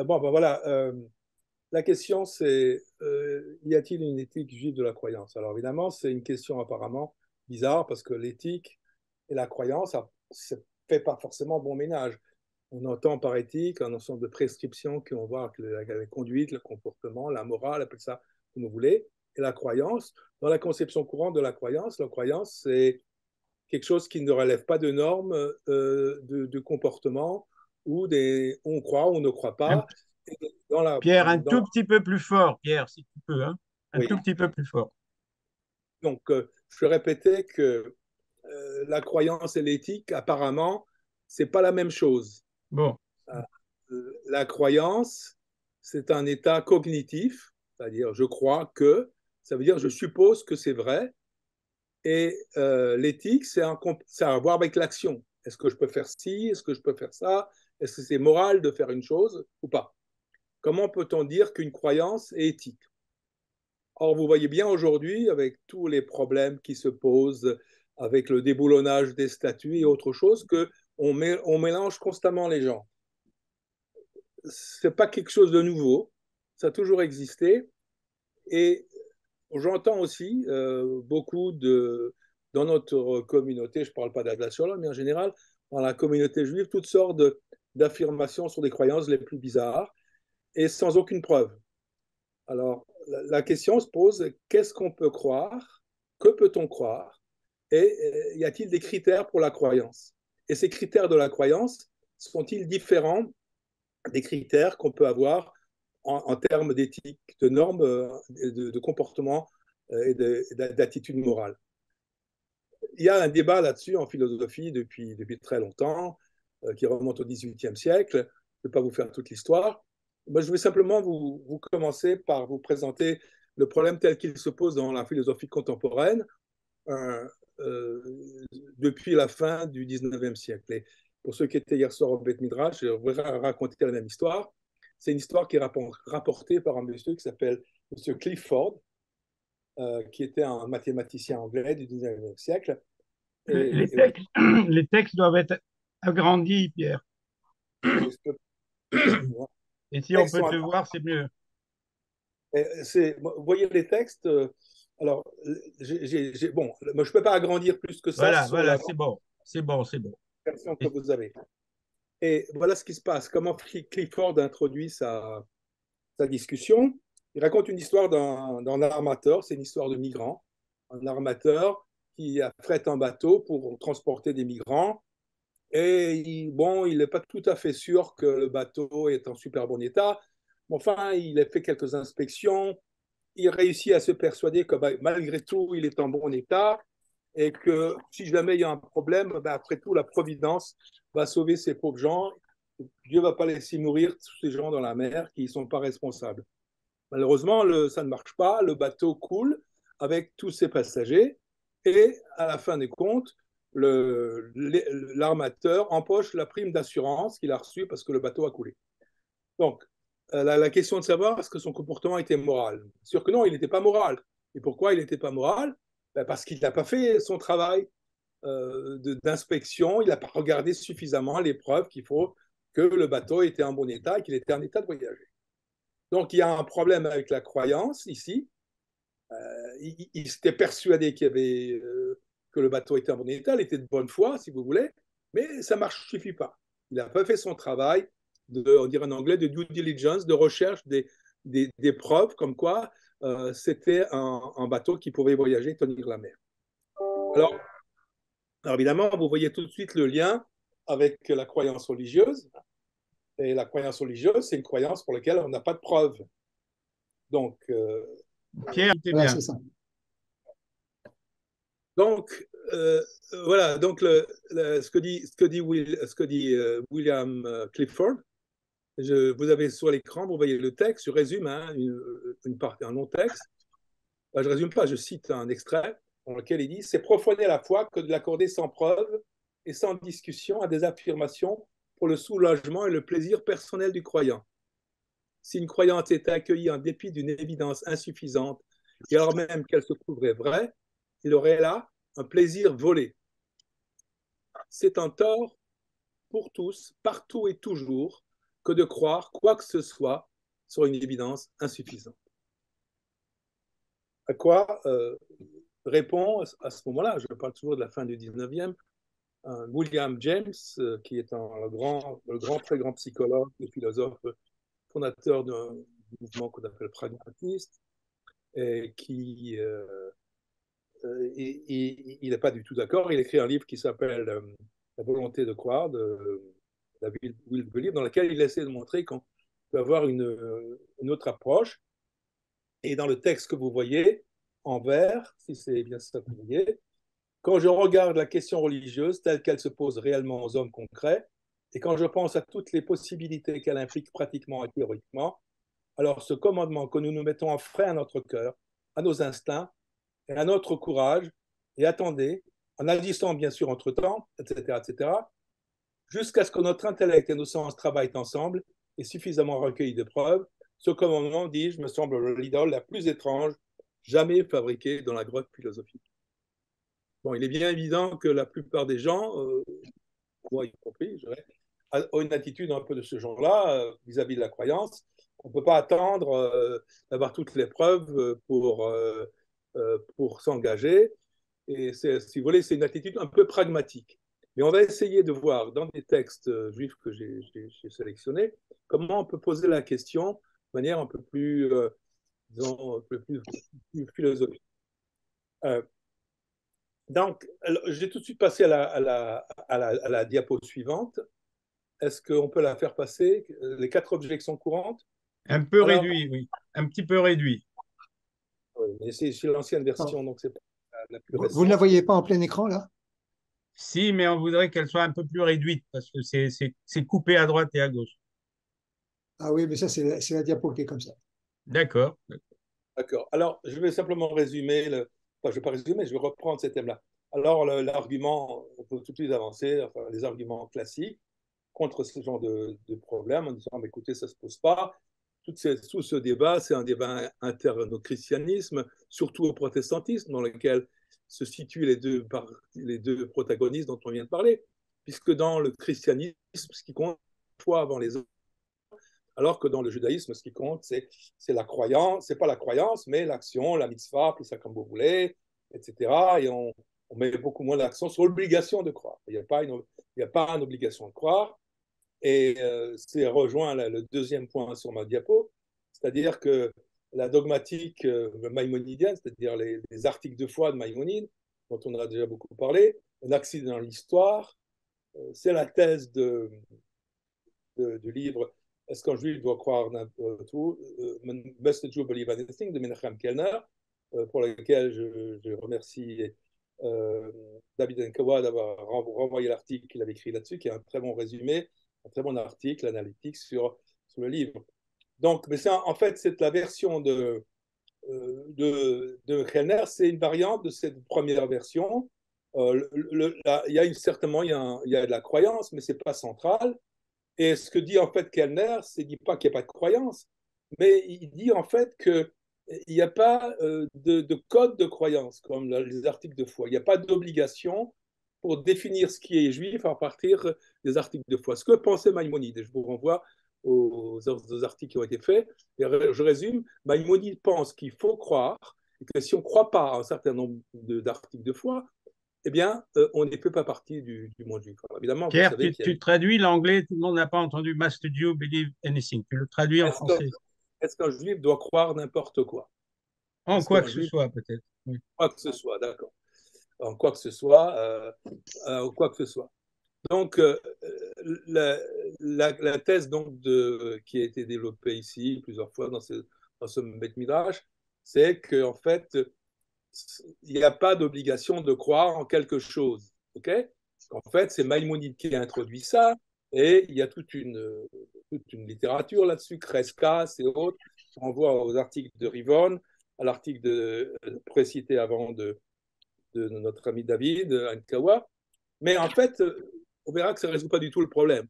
Bon, ben voilà. La question, c'est y a-t-il une éthique juive de la croyance? Alors évidemment, c'est une question apparemment bizarre parce que l'éthique et la croyance, ça ne fait pas forcément bon ménage. On entend par éthique un ensemble de prescriptions qui vont voir avec la conduite, le comportement, la morale, appelez ça comme vous voulez. Et la croyance, dans la conception courante de la croyance, c'est quelque chose qui ne relève pas de normes de comportement ou on croit ou on ne croit Un- pas. Et dans la, Pierre, un dans, tout petit peu plus fort, Pierre, si tu peux, hein? Un oui. tout petit peu plus fort. Donc, je répétais que la croyance et l'éthique, apparemment, c'est pas la même chose. Bon, La croyance, c'est un état cognitif, c'est-à-dire je crois que, ça veut dire je suppose que c'est vrai, et l'éthique, ça a à voir avec l'action. Est-ce que je peux faire ci? Est-ce que je peux faire ça? Est-ce que c'est moral de faire une chose ou pas? Comment peut-on dire qu'une croyance est éthique? Or, vous voyez bien aujourd'hui, avec tous les problèmes qui se posent, avec le déboulonnage des statuts et autre chose, on mélange constamment les gens. C'est pas quelque chose de nouveau, ça a toujours existé. Et j'entends aussi dans notre communauté, je ne parle pas d'Adventures, mais en général, dans la communauté juive, toutes sortes d'affirmations sur des croyances les plus bizarres et sans aucune preuve. Alors, la question se pose, qu'est-ce qu'on peut croire? Que peut-on croire? Et y a-t-il des critères pour la croyance? Et ces critères de la croyance sont-ils différents des critères qu'on peut avoir en termes d'éthique, de normes, de comportement et d'attitude morale? Il y a un débat là-dessus en philosophie depuis très longtemps, qui remonte au XVIIIe siècle. Je ne vais pas vous faire toute l'histoire. Moi, je vais simplement vous commencer par vous présenter le problème tel qu'il se pose dans la philosophie contemporaine euh, euh, depuis la fin du XIXe siècle. Et pour ceux qui étaient hier soir au Beth Midrash, je vais raconter la même histoire. C'est une histoire qui est rapportée par un monsieur qui s'appelle Monsieur Clifford, qui était un mathématicien anglais du XIXe siècle. les Oui, textes, les textes doivent être agrandis, Pierre. et excusez-moi, Et si les on textes peut sont te voir, c'est mieux. vous voyez les textes. Alors, bon, moi, je ne peux pas agrandir plus que ça Voilà, sur voilà, la c'est bon. C'est bon, c'est bon. version que Et- vous avez. Et voilà ce qui se passe. Comment Clifford introduit sa discussion. Il raconte une histoire d'un armateur, c'est une histoire de migrants. Un armateur qui affrète un bateau pour transporter des migrants. Et bon, il n'est pas tout à fait sûr que le bateau est en super bon état. Enfin, il a fait quelques inspections. Il réussit à se persuader que malgré tout, il est en bon état et que si jamais il y a un problème, après tout, la Providence va sauver ces pauvres gens. Dieu ne va pas laisser mourir tous ces gens dans la mer qui ne sont pas responsables. Malheureusement, ça ne marche pas. Le bateau coule avec tous ses passagers et à la fin des comptes, l'armateur empoche la prime d'assurance qu'il a reçue parce que le bateau a coulé. Donc, la question de savoir est-ce que son comportement était moral. Sûr que non, il n'était pas moral. Et pourquoi il n'était pas moral? Parce qu'il n'a pas fait son travail d'inspection, il n'a pas regardé suffisamment les preuves qu'il faut que le bateau était en bon état et qu'il était en état de voyager. Donc, il y a un problème avec la croyance ici. Il s'était persuadé que le bateau était en bon état, il était de bonne foi, si vous voulez, mais ça ne suffit pas. Il n'a pas fait son travail, on dirait en anglais, de due diligence, de recherche des preuves comme quoi c'était un bateau qui pouvait voyager et tenir la mer. Alors, alors, évidemment, vous voyez tout de suite le lien avec la croyance religieuse. Et la croyance religieuse, c'est une croyance pour laquelle on n'a pas de preuves. Donc, Pierre, t'es Voilà, bien. c'est ça. Donc, voilà, donc ce que dit William Clifford, vous avez sur l'écran, vous voyez le texte, je résume hein, un long texte. Je ne résume pas, je cite un extrait dans lequel il dit c'est profaner la foi que de l'accorder sans preuve et sans discussion à des affirmations pour le soulagement et le plaisir personnel du croyant. Si une croyance était accueillie en dépit d'une évidence insuffisante, et alors même qu'elle se trouverait vraie, il aurait là un plaisir volé. C'est un tort pour tous, partout et toujours, que de croire quoi que ce soit sur une évidence insuffisante. À quoi répond à ce moment-là, je parle toujours de la fin du 19e, William James, qui est très grand psychologue et philosophe, fondateur d'un mouvement qu'on appelle pragmatiste, et il n'est pas du tout d'accord. Il écrit un livre qui s'appelle La volonté de croire, de David Will de Believe, dans lequel il essaie de montrer qu'on peut avoir une autre approche. Et dans le texte que vous voyez, en vert, si c'est bien ça que vous voyez, quand je regarde la question religieuse telle qu'elle se pose réellement aux hommes concrets, et quand je pense à toutes les possibilités qu'elle implique pratiquement et théoriquement, alors ce commandement que nous nous mettons en frein à notre cœur, à nos instincts et à notre courage, et attendez, en agissant bien sûr entre-temps, etc., etc., jusqu'à ce que notre intellect et nos sens travaillent ensemble et suffisamment recueillis de preuves, ce commandement, dis-je, me semble l'idole la plus étrange jamais fabriquée dans la grotte philosophique. Bon, il est bien évident que la plupart des gens, moi y compris, ont une attitude un peu de ce genre-là vis-à-vis de la croyance. On ne peut pas attendre d'avoir toutes les preuves pour s'engager. Et si vous voulez, c'est une attitude un peu pragmatique. Mais on va essayer de voir dans des textes juifs que j'ai sélectionnés comment on peut poser la question de manière un peu plus, disons, un peu plus philosophique. Donc, j'ai tout de suite passé à la diapo suivante. Est-ce qu'on peut la faire passer? Les 4 objections courantes. Un peu Alors, réduit, oui. Un petit peu réduit. oui, mais c'est l'ancienne Non. version, donc c'est pas la plus Vous ne la récente. voyez pas en plein écran, là? Si, mais on voudrait qu'elle soit un peu plus réduite parce que c'est coupé à droite et à gauche. Ah oui, mais ça, c'est la diapo qui est comme ça. D'accord. D'accord. Alors, je vais simplement résumer, enfin, je ne vais pas résumer, je vais reprendre ces thèmes-là. Alors, l'argument, on peut tout de suite avancer, enfin, les arguments classiques contre ce genre de problème en disant, mais écoutez, ça ne se pose pas. Tout ce débat, c'est un débat interne au christianisme, surtout au protestantisme, dans lequel se situent les deux protagonistes dont on vient de parler. Puisque dans le christianisme, ce qui compte, foi avant les autres, alors que dans le judaïsme, ce qui compte, c'est la croyance, c'est pas la croyance, mais l'action, la mitzvah, appelez ça comme vous voulez, etc. Et on met beaucoup moins l'accent sur l'obligation de croire. Il n'y a pas une obligation de croire. Et c'est rejoint le deuxième point sur ma diapo, c'est-à-dire que la dogmatique maïmonidienne, c'est-à-dire les articles de foi de Maïmonide, dont on a déjà beaucoup parlé, un accident dans l'histoire, c'est la thèse du livre Est-ce qu'un juif doit croire tout Best Jew Believe Anything de Menachem Kellner, pour lequel je remercie David Enkawa d'avoir renvoyé l'article qu'il avait écrit là-dessus, qui est un très bon résumé, un très bon article analytique sur le livre. Donc, mais en fait, c'est la version de Kellner, c'est une variante de cette première version. Il y a certainement il y a de la croyance, mais c'est pas central. Et ce que dit en fait Kellner, c'est dit pas qu'il n'y a pas de croyance, mais il dit en fait qu'il n'y a pas de code de croyance comme les articles de foi. Il n'y a pas d'obligation pour définir ce qui est juif à partir des articles de foi. Ce que pensait Maïmonide, et je vous renvoie aux articles qui ont été faits, et je résume, Maïmonide pense qu'il faut croire, et que si on ne croit pas à un certain nombre d'articles de foi, eh bien, on ne fait pas partie du monde juif. Alors, évidemment, vous Pierre, savez qu'il y a tu traduis l'anglais, tout le monde n'a pas entendu Must you believe anything. Tu le traduis en français. Est-ce qu'un juif doit croire n'importe quoi? En Est-ce quoi qu'un que ce juif, soit, peut-être. Oui. quoi que ce soit, d'accord. En quoi que ce soit, quoi que ce soit. Donc, la thèse donc, qui a été développée ici plusieurs fois dans ce Beth Midrash, c'est qu'en fait, il n'y a pas d'obligation de croire en quelque chose. Ok? En fait, c'est Maïmonide qui a introduit ça, et il y a toute une littérature là-dessus, Crescas et autres. On voit aux articles de Rivon, à l'article précité avant de notre ami David Ankawa. Mais en fait, on verra que ça ne résout pas du tout le problème.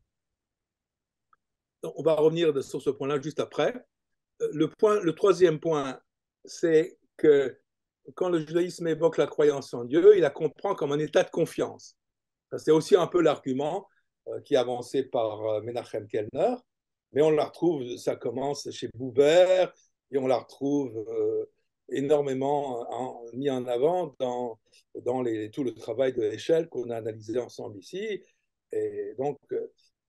Donc, on va revenir sur ce point-là juste après. Le troisième point, c'est que quand le judaïsme évoque la croyance en Dieu, il la comprend comme un état de confiance. C'est aussi un peu l'argument qui est avancé par Menachem Kellner. Mais on la retrouve, ça commence chez Boubert, et on la retrouve énormément mis en avant dans tout le travail de l'échelle qu'on a analysé ensemble ici. Et donc,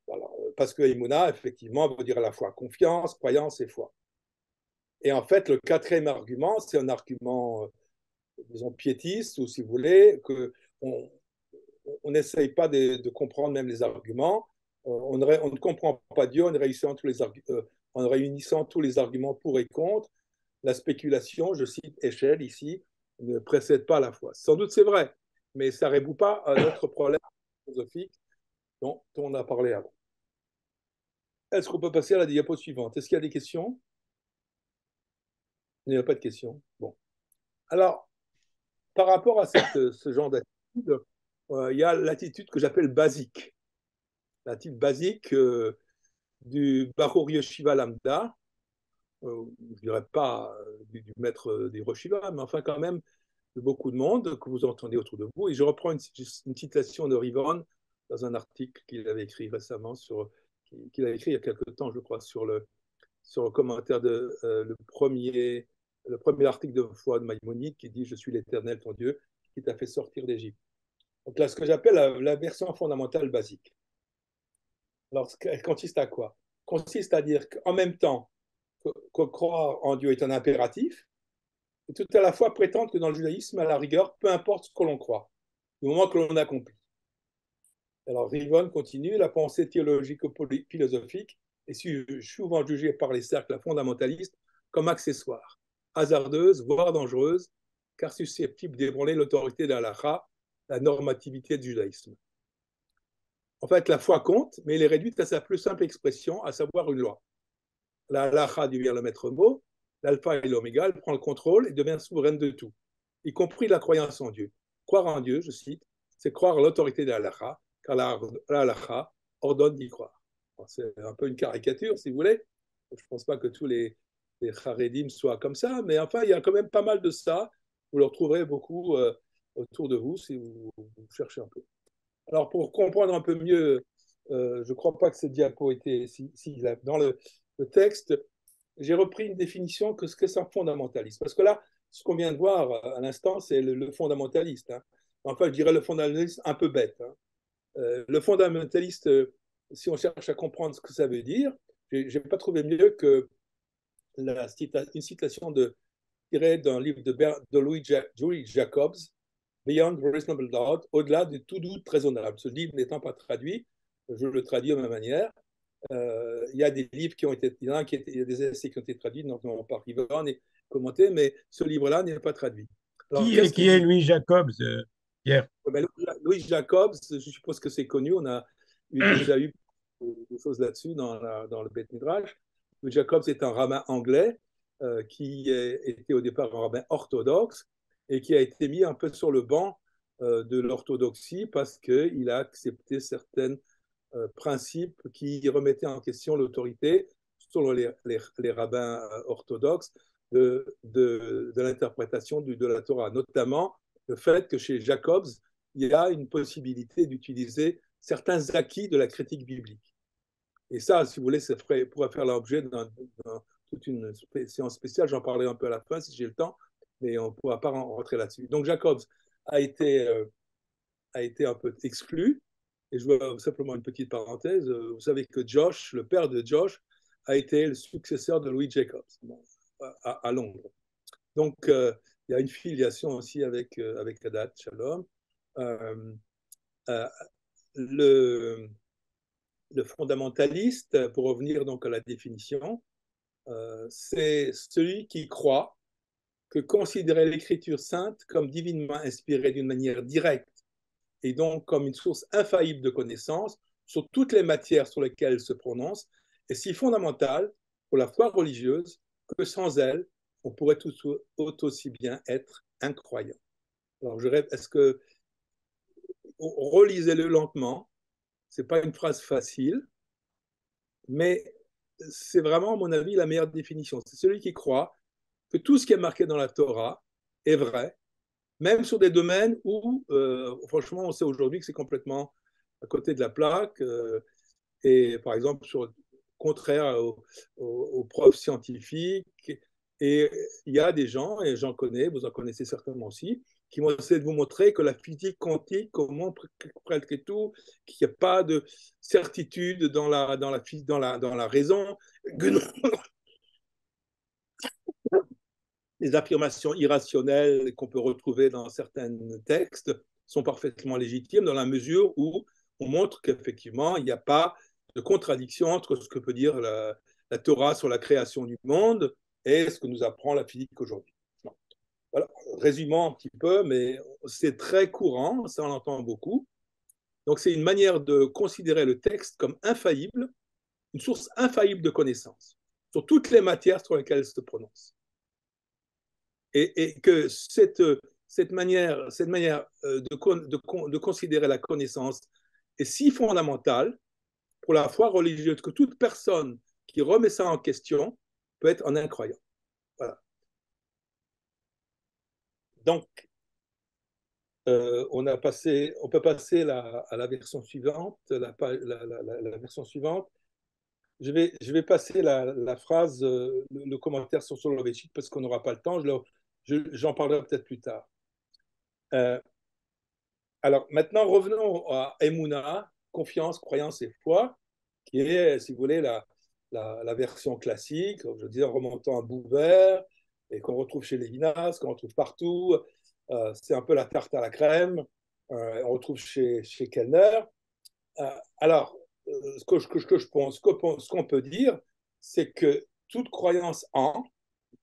voilà, parce que Imuna, effectivement, veut dire à la fois confiance, croyance et foi. Et en fait, le quatrième argument, c'est un argument, disons, piétiste, ou si vous voulez, on n'essaye pas de comprendre même les arguments. On ne comprend pas Dieu en réunissant tous les arguments pour et contre. La spéculation, je cite Échelle ici, ne précède pas la foi. Sans doute c'est vrai, mais ça ne résout pas un autre problème philosophique dont on a parlé avant. Est-ce qu'on peut passer à la diapo suivante? Est-ce qu'il y a des questions? Il n'y a pas de questions. Bon. Alors, par rapport à ce genre d'attitude, il y a l'attitude que j'appelle basique. L'attitude basique du Bahur Yeshiva Lambda, je ne dirais pas du maître du Yeshiva, mais enfin quand même de beaucoup de monde que vous entendez autour de vous. Et je reprends une citation de Rivon dans un article qu'il avait écrit récemment, qu'il a écrit il y a quelque temps, je crois, sur le commentaire de le premier article de foi de Maïmonide qui dit « Je suis l'Éternel, ton Dieu, qui t'a fait sortir d'Égypte ». Donc là, ce que j'appelle la version fondamentale basique. Alors, elle consiste à quoi? Consiste à dire qu'en même temps, que croire en Dieu est un impératif, et tout à la fois prétendre que dans le judaïsme, à la rigueur, peu importe ce que l'on croit, du moment que l'on accomplit. Alors, Rivon continue, la pensée théologico-philosophique est souvent jugée par les cercles fondamentalistes comme accessoire, hasardeuse, voire dangereuse, car susceptible d'ébranler l'autorité de l'halakha, la normativité du judaïsme. En fait, la foi compte, mais elle est réduite à sa plus simple expression, à savoir une loi. La halakha devient le maître mot, l'alpha et l'oméga, elle prend le contrôle et devient souveraine de tout, y compris la croyance en Dieu. Croire en Dieu, je cite, c'est croire à l'autorité de la halakha, car la halakha ordonne d'y croire. C'est un peu une caricature, si vous voulez. Je ne pense pas que tous les charedim soient comme ça, mais enfin, il y a quand même pas mal de ça. Vous le retrouverez beaucoup autour de vous si vous cherchez un peu. Alors, pour comprendre un peu mieux, je ne crois pas que cette diapo était dans le texte, j'ai repris une définition que ce que c'est un fondamentaliste. Parce que là, ce qu'on vient de voir à l'instant, c'est le fondamentaliste. Hein. Enfin, je dirais le fondamentaliste un peu bête. Hein. Le fondamentaliste, si on cherche à comprendre ce que ça veut dire, je n'ai pas trouvé mieux que une citation tirée d'un livre de Louis Jacobs, Beyond Reasonable Doubt, au-delà du tout doute raisonnable. Ce livre n'étant pas traduit, je le traduis de ma manière. Il y a des livres qui ont été, il y a des essais qui ont été traduits, notamment par Rivon et commentés, mais ce livre-là n'est pas traduit. Alors, qui est Louis Jacobs, Pierre? Louis Jacobs, je suppose que c'est connu, on a déjà eu des choses là-dessus dans le Beth Midrash. Louis Jacobs est un rabbin anglais qui était au départ un rabbin orthodoxe et qui a été mis un peu sur le banc de l'orthodoxie parce qu'il a accepté certains principes qui remettaient en question l'autorité, selon les rabbins orthodoxes, de l'interprétation de la Torah, notamment le fait que chez Jacobs, il y a une possibilité d'utiliser certains acquis de la critique biblique. Et ça, si vous voulez, ça pourrait faire l'objet toute une séance spéciale. J'en parlerai un peu à la fin si j'ai le temps, mais on ne pourra pas rentrer là-dessus. Donc Jacobs a été un peu exclu. Et je vois simplement une petite parenthèse. Vous savez que Josh, le père de Josh, a été le successeur de Louis Jacobs à Londres. Donc, il y a une filiation aussi avec Hadat Shalom. Le fondamentaliste, pour revenir donc à la définition, c'est celui qui croit que considérer l'Écriture sainte comme divinement inspirée d'une manière directe et donc comme une source infaillible de connaissances sur toutes les matières sur lesquelles elle se prononce est si fondamentale pour la foi religieuse que sans elle, on pourrait tout aussi bien être incroyant. Alors, je rêve, est-ce que relisez-le lentement, ce n'est pas une phrase facile, mais c'est vraiment, à mon avis, la meilleure définition. C'est celui qui croit que tout ce qui est marqué dans la Torah est vrai, même sur des domaines où, franchement, on sait aujourd'hui que c'est complètement à côté de la plaque. Et par exemple, sur contraire aux preuves scientifiques. Et il y a des gens, et j'en connais, vous en connaissez certainement aussi, qui vont essayer de vous montrer que la physique quantique montre presque tout, qu'il n'y a pas de certitude dans la raison, que les affirmations irrationnelles qu'on peut retrouver dans certains textes sont parfaitement légitimes dans la mesure où on montre qu'effectivement, il n'y a pas de contradiction entre ce que peut dire la Torah sur la création du monde et ce que nous apprend la physique aujourd'hui. Voilà. Résumons un petit peu, mais c'est très courant, ça on l'entend beaucoup. Donc c'est une manière de considérer le texte comme infaillible, une source infaillible de connaissances sur toutes les matières sur lesquelles il se prononce. Et que cette manière de considérer la connaissance est si fondamentale pour la foi religieuse que toute personne qui remet ça en question peut être un incroyant. Voilà. Donc, on peut passer à la version suivante. La version suivante. Je vais passer la phrase, le commentaire sur Soloveitchik parce qu'on n'aura pas le temps. J'en parlerai peut-être plus tard. Alors maintenant, revenons à Emouna, confiance, croyance et foi, qui est, si vous voulez, la version classique, je veux dire, remontant à Buber, et qu'on retrouve chez Lévinas, qu'on retrouve partout. C'est un peu la tarte à la crème. On retrouve chez Kellner. Alors, ce que je pense, ce qu'on peut dire, c'est que toute croyance en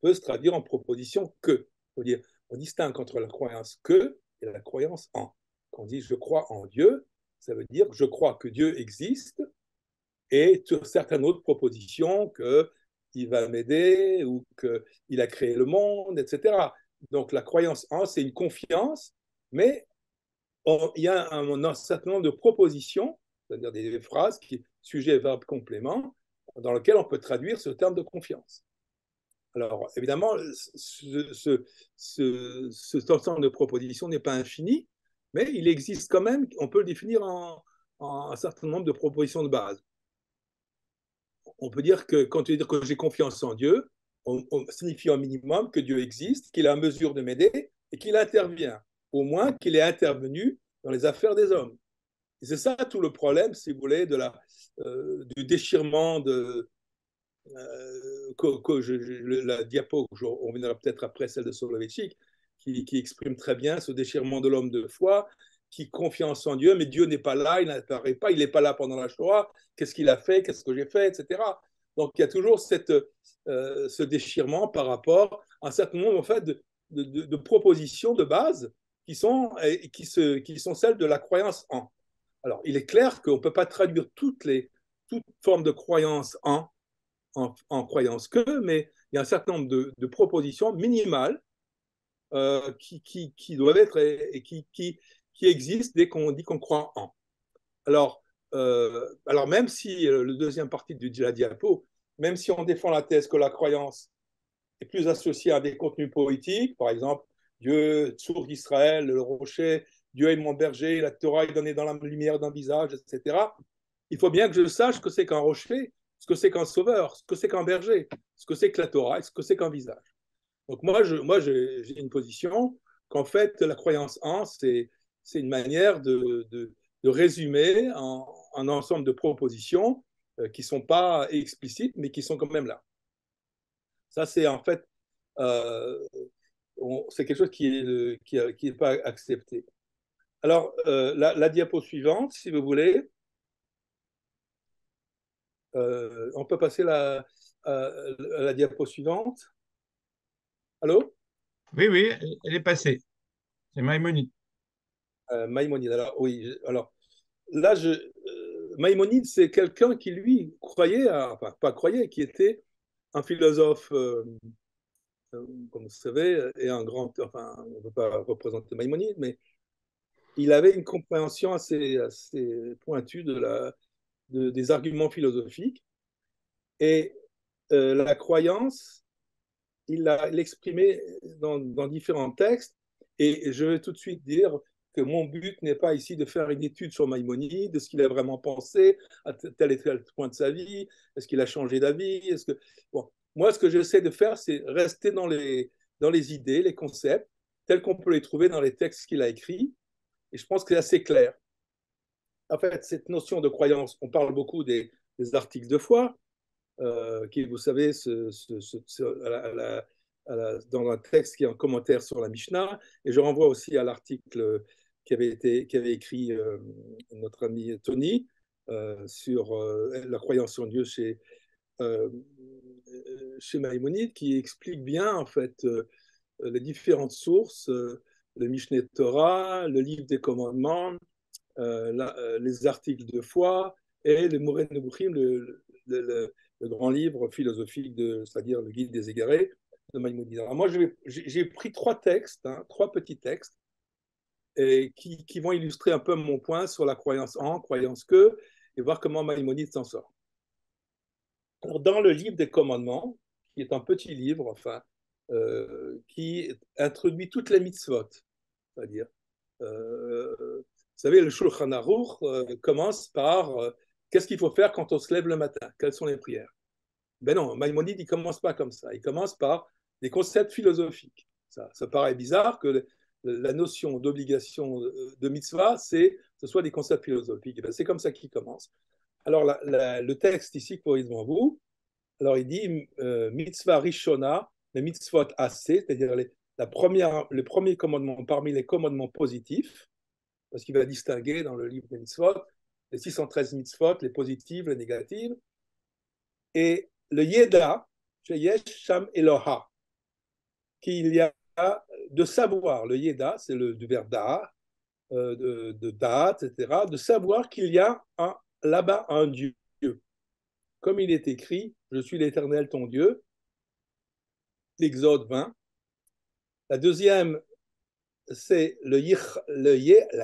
peut se traduire en proposition que. C'est-à-dire, on distingue entre la croyance que et la croyance en. Quand on dit je crois en Dieu, ça veut dire je crois que Dieu existe et sur certaines autres propositions qu'il va m'aider ou qu'il a créé le monde, etc. Donc la croyance en, c'est une confiance, mais il y a un certain nombre de propositions, c'est-à-dire des phrases, sujet, verbe, complément, dans lesquelles on peut traduire ce terme de confiance. Alors, évidemment, cet ensemble de propositions n'est pas infini, mais il existe quand même, on peut le définir en un certain nombre de propositions de base. On peut dire que quand tu dis que j'ai confiance en Dieu, on signifie au minimum que Dieu existe, qu'il est en mesure de m'aider et qu'il intervient, au moins qu'il est intervenu dans les affaires des hommes. Et c'est ça tout le problème, si vous voulez, du déchirement la diapo, on viendra peut-être après celle de Soloveitchik, qui exprime très bien ce déchirement de l'homme de foi, qui confiance en Dieu, mais Dieu n'est pas là, il n'apparaît pas, il n'est pas là pendant la Shoah, qu'est-ce qu'il a fait, qu'est-ce que j'ai fait, etc. Donc il y a toujours ce déchirement par rapport à un certain nombre en fait, de propositions de base qui sont celles de la croyance en. Alors il est clair qu'on ne peut pas traduire toute forme de croyance en croyance que, mais il y a un certain nombre de propositions minimales qui doivent être et qui existent dès qu'on dit qu'on croit en. Alors même si le deuxième partie de la diapo, même si on défend la thèse que la croyance est plus associée à des contenus poétiques, par exemple, Dieu, sourd d'Israël, le rocher, Dieu est mon berger, la Torah est donnée dans la lumière d'un visage, etc. Il faut bien que je sache ce que c'est qu'un rocher, ce que c'est qu'un sauveur, ce que c'est qu'un berger, ce que c'est que la Torah, ce que c'est qu'un visage. Donc moi, j'ai une position qu'en fait, la croyance en, c'est une manière de résumer un ensemble de propositions qui ne sont pas explicites, mais qui sont quand même là. Ça, c'est en fait, c'est quelque chose qui est pas accepté. Alors, la diapo suivante, si vous voulez, on peut passer à la diapo suivante. Allô? Oui, oui, elle est passée. C'est Maïmonide. Maïmonide, alors oui. Alors, là, Maïmonide, c'est quelqu'un qui, lui, croyait, enfin, pas croyait, qui était un philosophe, comme vous savez, et un grand, enfin, on ne peut pas représenter Maïmonide, mais il avait une compréhension assez pointue des arguments philosophiques. Et la croyance, il l'exprimait dans différents textes. Et je vais tout de suite dire que mon but n'est pas ici de faire une étude sur Maïmonide, de ce qu'il a vraiment pensé à tel et tel point de sa vie, est-ce qu'il a changé d'avis, est-ce que... Bon, moi, ce que j'essaie de faire, c'est rester dans les idées, les concepts, tels qu'on peut les trouver dans les textes qu'il a écrits, et je pense que c'est assez clair. En fait, cette notion de croyance, on parle beaucoup des articles de foi, qui, vous savez, dans un texte qui est un commentaire sur la Mishnah, et je renvoie aussi à l'article qui avait écrit notre ami Tony sur la croyance en Dieu euh, chez Maïmonide, qui explique bien en fait les différentes sources, le Mishneh Torah, le livre des commandements, les articles de foi et le Moreh Nebuchim, le grand livre philosophique, c'est-à-dire le guide des égarés de Maïmonide. Alors moi, j'ai pris trois textes, hein, trois petits textes, et qui vont illustrer un peu mon point sur la croyance en, croyance que, et voir comment Maïmonide s'en sort. Alors, dans le livre des commandements, qui est un petit livre, enfin, qui introduit toutes les mitzvot, c'est-à-dire, vous savez, le Shulchan Aruch commence par qu'est-ce qu'il faut faire quand on se lève le matin? Quelles sont les prières? Ben non, Maïmonide, il ne commence pas comme ça. Il commence par des concepts philosophiques. Ça paraît bizarre que la notion d'obligation de mitzvah, ce soit des concepts philosophiques. Ben, c'est comme ça qu'il commence. Alors, le texte ici que vous voyez devant vous, alors il dit mitzvah rishona, les mitzvot assez, c'est-à-dire le premier commandement parmi les commandements positifs, parce qu'il va distinguer dans le livre des mitzvot les 613 mitzvot, les positives, les négatives, et le yeda, sheyesh sham Eloha, qu'il y a de savoir. Le yeda, c'est du verbe da, de da'at, etc., de savoir qu'il y a là-bas un Dieu. Comme il est écrit, je suis l'Éternel ton Dieu, l'Exode 20. La deuxième, c'est la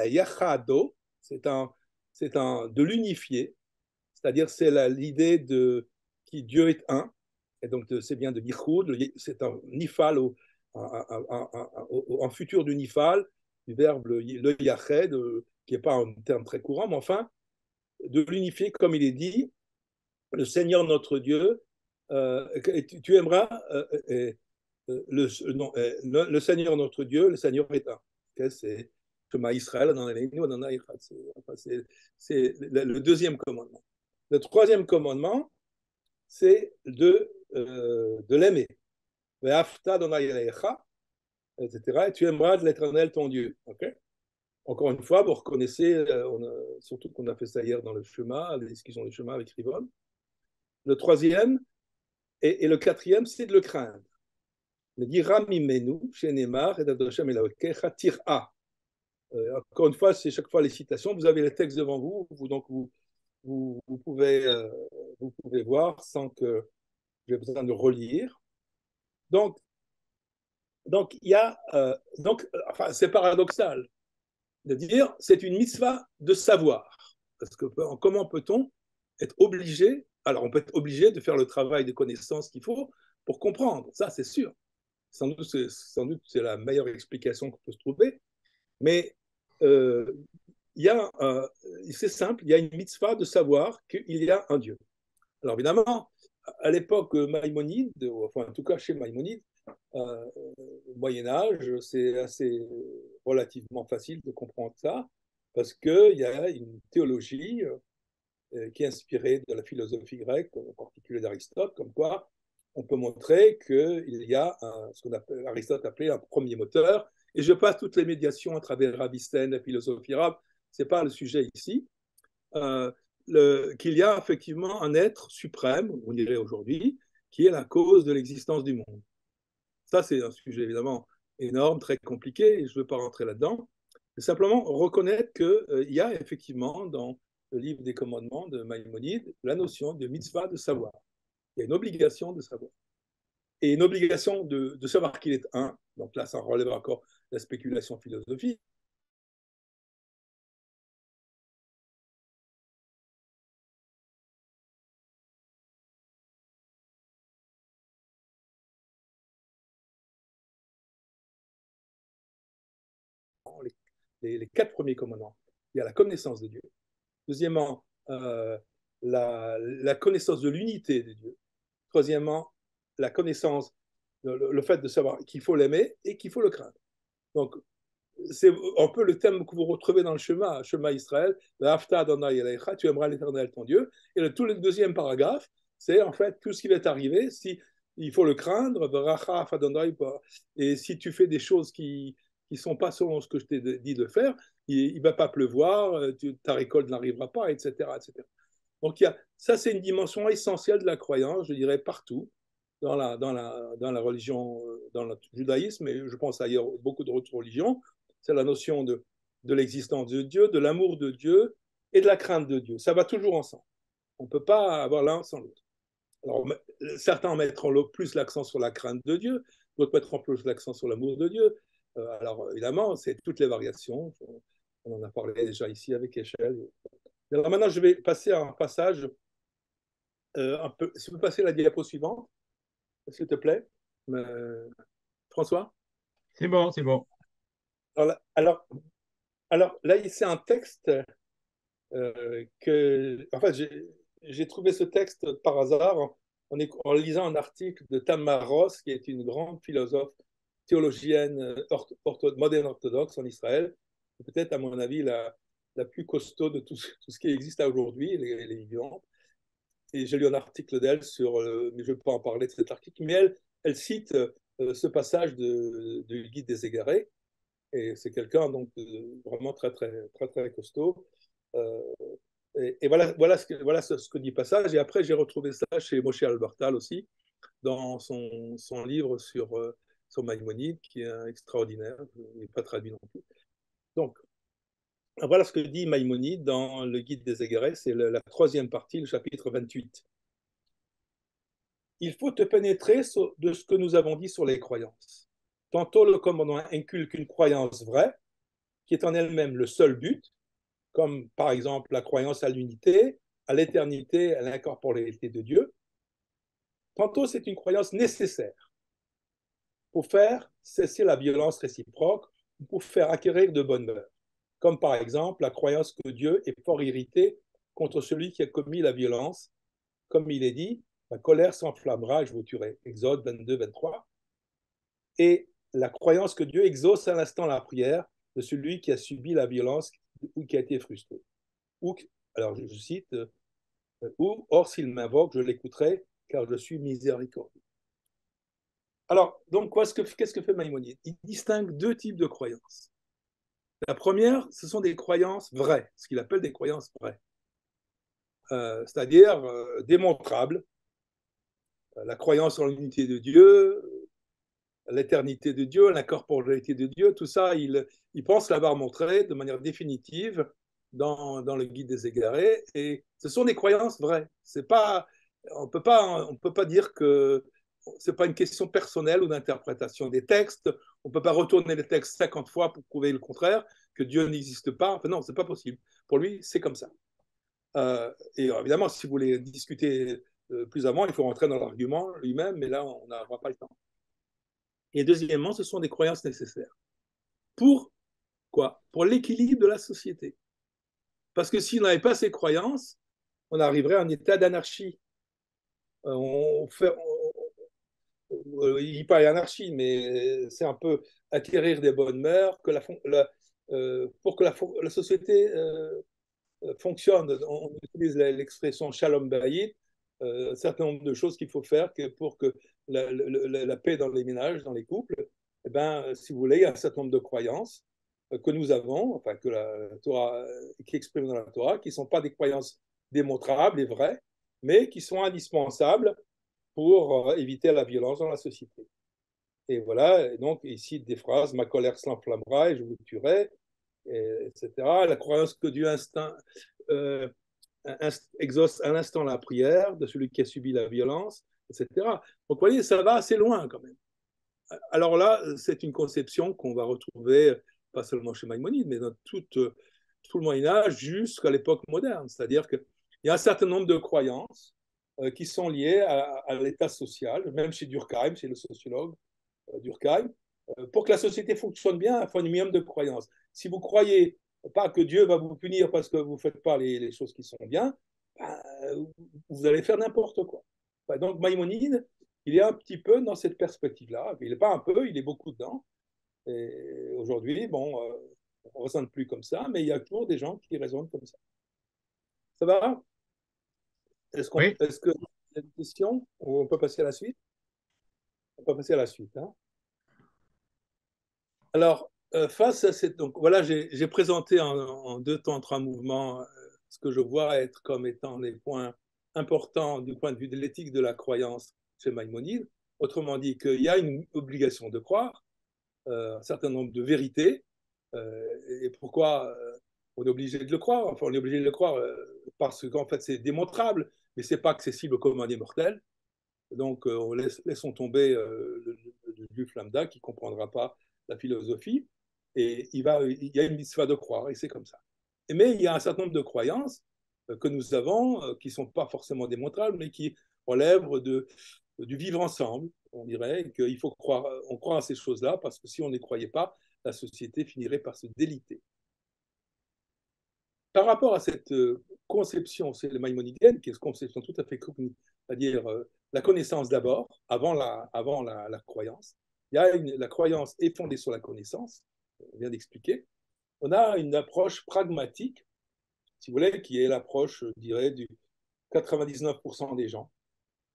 yachado, de l'unifier, c'est-à-dire c'est l'idée de qui Dieu est un, et donc c'est bien de yichud, c'est un nifal, en futur du nifal, du verbe le yached, qui n'est pas un terme très courant, mais enfin, de l'unifier comme il est dit, le Seigneur notre Dieu, tu aimeras le Seigneur notre Dieu, le Seigneur est un. Okay, c'est Shema Israël, c'est le deuxième commandement. Le troisième commandement, c'est de l'aimer. Etc. Et tu aimeras de l'Éternel ton Dieu. Okay. Encore une fois, vous reconnaissez, surtout qu'on a fait ça hier dans le chemin, les discussions du chemin avec Rivon. Le troisième et le quatrième, c'est de le craindre. Le dit Ramimenu, Shenemar, et Adoshem Elaokecha, Tira. Encore une fois, c'est chaque fois les citations. Vous avez les textes devant vous, donc vous pouvez voir sans que j'ai besoin de relire. Donc il y a, enfin, c'est paradoxal de dire c'est une mitzvah de savoir. Parce que comment peut-on être obligé, alors on peut être obligé de faire le travail de connaissance qu'il faut pour comprendre, ça c'est sûr. Sans doute c'est la meilleure explication qu'on peut se trouver, mais c'est simple, il y a une mitzvah de savoir qu'il y a un Dieu. Alors évidemment, à l'époque Maïmonide, enfin en tout cas chez Maïmonide, au Moyen-Âge, c'est assez relativement facile de comprendre ça, parce qu'il y a une théologie qui est inspirée de la philosophie grecque, en particulier d'Aristote, comme quoi on peut montrer qu'il y a ce qu'on appelle, Aristote appelait un premier moteur, et je passe toutes les médiations à travers Avicenne, la philosophie arabe, ce n'est pas le sujet ici, qu'il y a effectivement un être suprême, on dirait aujourd'hui, qui est la cause de l'existence du monde. Ça, c'est un sujet évidemment énorme, très compliqué, et je ne veux pas rentrer là-dedans. Mais simplement reconnaître qu'il y a effectivement dans le livre des commandements de Maïmonide la notion de mitzvah de savoir. Il y a une obligation de savoir. Et une obligation de savoir qu'il est un. Donc là, ça relève encore la spéculation philosophique. les 4 premiers commandements. Il y a la connaissance de Dieu. Deuxièmement, la connaissance de l'unité de Dieu. Troisièmement, la connaissance, le fait de savoir qu'il faut l'aimer et qu'il faut le craindre. Donc, c'est un peu le thème que vous retrouvez dans le Shema Israël, tu aimeras l'Éternel ton Dieu. Et tout le deuxième paragraphe, c'est en fait tout ce qui va t'arriver, si il faut le craindre, et si tu fais des choses qui ne sont pas selon ce que je t'ai dit de faire, il ne va pas pleuvoir, ta récolte n'arrivera pas, etc., etc. Donc ça, c'est une dimension essentielle de la croyance, je dirais, partout, dans la religion, dans le judaïsme, et je pense ailleurs beaucoup d'autres religions. C'est la notion de l'existence de Dieu, de l'amour de Dieu et de la crainte de Dieu. Ça va toujours ensemble. On ne peut pas avoir l'un sans l'autre. Alors, certains mettront plus l'accent sur la crainte de Dieu, d'autres mettront plus l'accent sur l'amour de Dieu. Alors, évidemment, c'est toutes les variations. On en a parlé déjà ici avec Échelle. Alors maintenant, je vais passer à un passage un peu. Si vous passez la diapo suivante, s'il te plaît, François. C'est bon, c'est bon. Alors là, c'est un texte que. En fait, j'ai trouvé ce texte par hasard en lisant un article de Tamar Ross, qui est une grande philosophe théologienne moderne orthodoxe en Israël, peut-être, à mon avis, la plus costaud de tout ce qui existe aujourd'hui, les vivantes. Et j'ai lu un article d'elle mais je ne peux pas en parler de cet article, mais elle cite ce passage du Guide des Égarés, et c'est quelqu'un donc vraiment très, très, très, très costaud. Et voilà ce que dit le passage. Et après, j'ai retrouvé ça chez Moshe Albertal aussi, dans son livre sur Maïmonide, qui est extraordinaire. Il n'est pas traduit non plus. Donc, voilà ce que dit Maïmonide dans le Guide des Égarés, c'est la 3e partie, le chapitre 28. Il faut te pénétrer de ce que nous avons dit sur les croyances. Tantôt, le commandement inculque une croyance vraie, qui est en elle-même le seul but, comme par exemple la croyance à l'unité, à l'éternité, à l'incorporalité de Dieu. Tantôt, c'est une croyance nécessaire pour faire cesser la violence réciproque, pour faire acquérir de bonnes mœurs, comme par exemple la croyance que Dieu est fort irrité contre celui qui a commis la violence, comme il est dit, ma colère s'enflammera et je vous tuerai. Exode 22, 23. Et la croyance que Dieu exauce à l'instant la prière de celui qui a subi la violence ou qui a été frustré. Alors je cite, ou or s'il m'invoque, je l'écouterai, car je suis miséricordieux. Alors, donc, qu'est-ce que fait Maïmonide? Il distingue 2 types de croyances. La première, ce sont des croyances vraies, ce qu'il appelle des croyances vraies, c'est-à-dire démontrables. La croyance en l'unité de Dieu, l'éternité de Dieu, l'incorporalité de Dieu, tout ça, il pense l'avoir montré de manière définitive dans le Guide des Égarés. Et ce sont des croyances vraies. On peut pas dire que c'est pas une question personnelle ou d'interprétation des textes. On peut pas retourner les textes 50 fois pour prouver le contraire, que Dieu n'existe pas. Enfin, non, c'est pas possible. Pour lui, c'est comme ça. Et évidemment, si vous voulez discuter plus avant, il faut rentrer dans l'argument lui-même, mais là, on n'aura pas le temps. Et deuxièmement, ce sont des croyances nécessaires. Pour quoi? Pour l'équilibre de la société. Parce que si on n'avait pas ces croyances, on arriverait à un état d'anarchie. Il parle d'anarchie, mais c'est un peu acquérir des bonnes mœurs, pour que la société fonctionne. On utilise l'expression shalom bayit, un certain nombre de choses qu'il faut faire pour que la paix dans les ménages, dans les couples. Eh ben, si vous voulez, il y a un certain nombre de croyances que nous avons, enfin que la Torah, qui expriment dans la Torah, qui ne sont pas des croyances démontrables et vraies, mais qui sont indispensables pour éviter la violence dans la société. Et voilà, et donc ici des phrases, ma colère s'enflammera et je vous tuerai, etc. La croyance que Dieu exauce à l'instant la prière de celui qui a subi la violence, etc. Donc vous voyez, ça va assez loin quand même. Alors là, c'est une conception qu'on va retrouver pas seulement chez Maïmonide, mais dans tout le Moyen-Âge jusqu'à l'époque moderne. C'est-à-dire qu'il y a un certain nombre de croyances qui sont liées à l'état social, même chez Durkheim, chez le sociologue Durkheim, Pour que la société fonctionne bien, il faut un minimum de croyance. Si vous ne croyez pas que Dieu va vous punir parce que vous ne faites pas les choses qui sont bien, ben, vous allez faire n'importe quoi. Enfin, donc Maïmonide, il est un petit peu dans cette perspective-là. Il n'est pas un peu, il est beaucoup dedans. Et aujourd'hui, bon, on ne raisonne plus comme ça, mais il y a toujours des gens qui raisonnent comme ça. Ça va? Oui, Est-ce que y a des questions? On peut passer à la suite? On peut passer à la suite. Hein. Alors, face à cette... Donc, voilà, j'ai présenté en deux temps, en trois mouvements, ce que je vois être comme étant les points importants du point de vue de l'éthique de la croyance chez Maïmonide. Autrement dit, qu'il y a une obligation de croire, un certain nombre de vérités, et pourquoi on est obligé de le croire. Enfin, on est obligé de le croire parce qu'en fait, c'est démontrable, mais ce n'est pas accessible au commun des mortels. Donc, laissons tomber le juif lambda qui ne comprendra pas la philosophie. Et il y a une mitzvah de croire, et c'est comme ça. Mais il y a un certain nombre de croyances que nous avons, qui ne sont pas forcément démontrables, mais qui relèvent du vivre ensemble. On dirait qu'il faut croire, on croit à ces choses-là, parce que si on ne les croyait pas, la société finirait par se déliter. Par rapport à cette conception, c'est le maïmonidienne, qui est une conception tout à fait cognitive, c'est-à-dire la connaissance d'abord, avant la croyance. La croyance est fondée sur la connaissance, on vient d'expliquer. On a une approche pragmatique, si vous voulez, qui est l'approche, je dirais, du 99% des gens.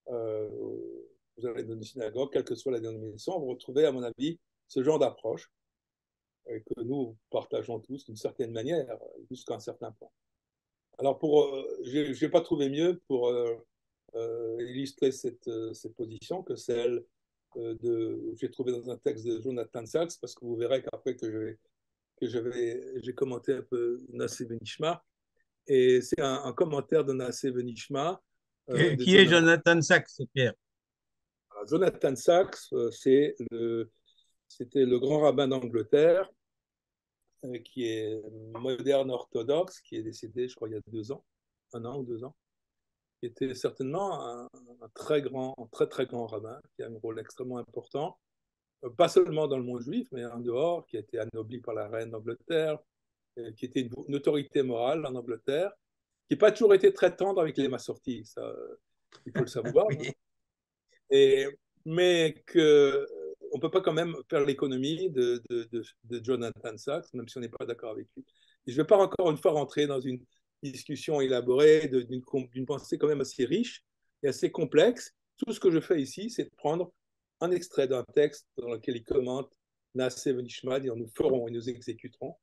Vous allez dans une synagogue, quelle que soit la dénomination, vous retrouvez, à mon avis, ce genre d'approche que nous partageons tous d'une certaine manière, jusqu'à un certain point. Alors, je n'ai pas trouvé mieux pour illustrer cette position que celle j'ai trouvé dans un texte de Jonathan Sachs, parce que vous verrez qu'après j'ai commenté un peu Nassé Benishma, et c'est un commentaire de Nassé Benishma de qui est Jonathan. Jonathan Sachs, Pierre? Alors, Jonathan Sachs, c'était le grand rabbin d'Angleterre, qui est moderne orthodoxe, qui est décédé, je crois, il y a 2 ans, 1 an ou 2 ans, qui était certainement un très très grand rabbin, qui a un rôle extrêmement important, pas seulement dans le monde juif, mais en dehors, qui a été anobli par la reine d'Angleterre, qui était une autorité morale en Angleterre, qui n'a pas toujours été très tendre avec les massortis, ça, il faut le savoir. Oui. Et, mais que on ne peut pas quand même faire l'économie de Jonathan Sachs, même si on n'est pas d'accord avec lui. Et je ne vais pas encore une fois rentrer dans une discussion élaborée d'une pensée quand même assez riche et assez complexe. Tout ce que je fais ici, c'est de prendre un extrait d'un texte dans lequel il commente Nassé Benishma, disant nous ferons et nous exécuterons,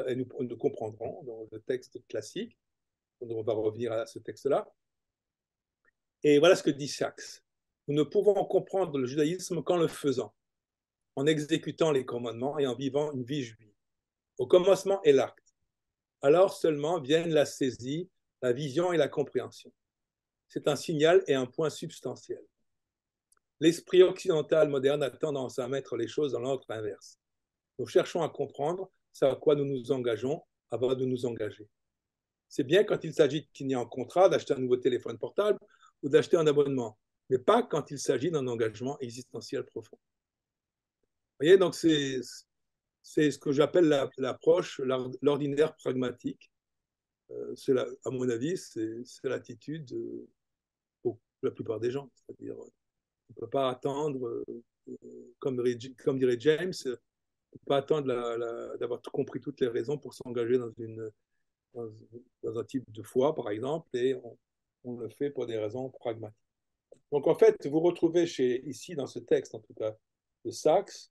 et nous comprendrons, dans le texte classique. Donc on va revenir à ce texte-là. Et voilà ce que dit Sachs. Nous ne pouvons comprendre le judaïsme qu'en le faisant, en exécutant les commandements et en vivant une vie juive. Au commencement est l'acte. Alors seulement viennent la saisie, la vision et la compréhension. C'est un signal et un point substantiel. L'esprit occidental moderne a tendance à mettre les choses dans l'ordre inverse. Nous cherchons à comprendre ce à quoi nous nous engageons avant de nous engager. C'est bien quand il s'agit de signer un contrat, d'acheter un nouveau téléphone portable ou d'acheter un abonnement, mais pas quand il s'agit d'un engagement existentiel profond. Vous voyez, donc c'est ce que j'appelle l'approche, l'ordinaire pragmatique. À mon avis, c'est l'attitude de la plupart des gens. C'est-à-dire, on ne peut pas attendre, comme dirait James, on ne peut pas attendre d'avoir compris toutes les raisons pour s'engager dans un type de foi, par exemple, et on le fait pour des raisons pragmatiques. Donc, en fait, vous retrouvez ici, dans ce texte, en tout cas, de Sachs,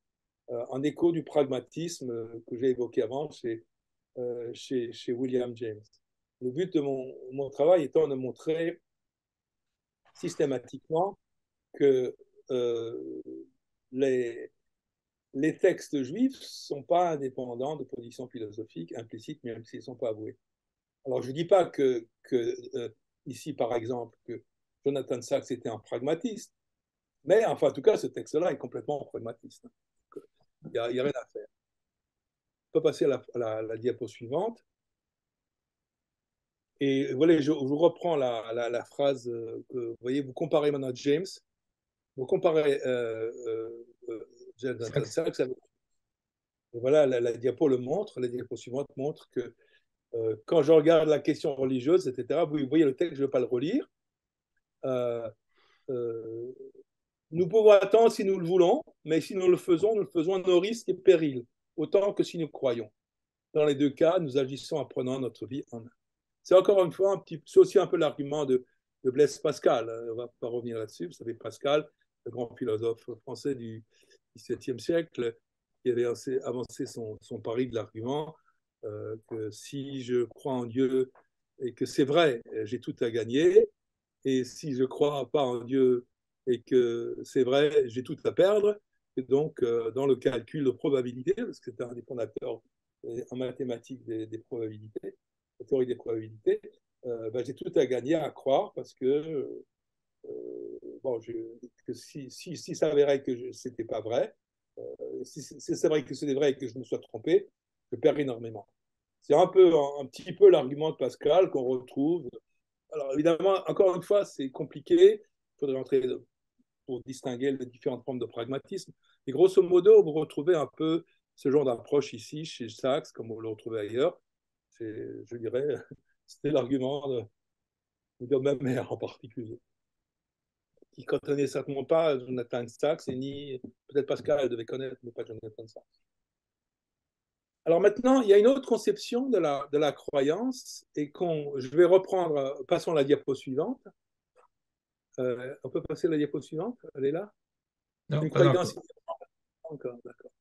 un écho du pragmatisme que j'ai évoqué avant chez William James. Le but de mon travail étant de montrer systématiquement que les textes juifs ne sont pas indépendants de positions philosophiques implicites, même s'ils ne sont pas avoués. Alors, je ne dis pas ici, par exemple, que Jonathan Sachs était un pragmatiste, mais enfin, en tout cas, ce texte-là est complètement pragmatiste. Il n'y a rien à faire. On peut passer à la diapo suivante. Et voilà, je vous reprends la phrase que vous voyez, vous comparez maintenant James, vous comparez Jonathan Sachs avec Et voilà, la diapo le montre, la diapo suivante montre que quand je regarde la question religieuse, etc., vous voyez le texte, je ne vais pas le relire. Euh, euh, Nous pouvons attendre si nous le voulons, mais si nous le faisons à nos risques et périls, autant que si nous croyons. Dans les deux cas, nous agissons en prenant notre vie en main. C'est encore une fois, c'est aussi un peu l'argument de Blaise Pascal. On ne va pas revenir là-dessus. Vous savez, Pascal, le grand philosophe français du XVIIe siècle, qui avait avancé son pari de l'argument que si je crois en Dieu et que c'est vrai, j'ai tout à gagner. Et si je ne crois pas en Dieu et que c'est vrai, j'ai tout à perdre. Et donc, dans le calcul de probabilité, parce que c'est un des fondateurs en mathématiques des probabilités, la théorie des probabilités, j'ai tout à gagner à croire parce que, bon, que si s'avérait que ce n'était pas vrai, si c'est vrai que c'était vrai et que je me sois trompé, je perds énormément. C'est un petit peu l'argument de Pascal qu'on retrouve. Alors évidemment, encore une fois, c'est compliqué. Il faudrait entrer pour distinguer les différentes formes de pragmatisme. Et grosso modo, vous retrouvez un peu ce genre d'approche ici chez Sachs, comme vous le retrouvez ailleurs. Je dirais, c'était l'argument de ma mère en particulier, qui ne connaissait certainement pas Jonathan Sachs, et ni peut-être Pascal, elle devait connaître, mais pas Jonathan Sachs. Alors maintenant, il y a une autre conception de la croyance, et je vais reprendre, passons à la diapo suivante. On peut passer à la diapo suivante, elle est là. Non, Une pas croyance. encore. Encore, d'accord.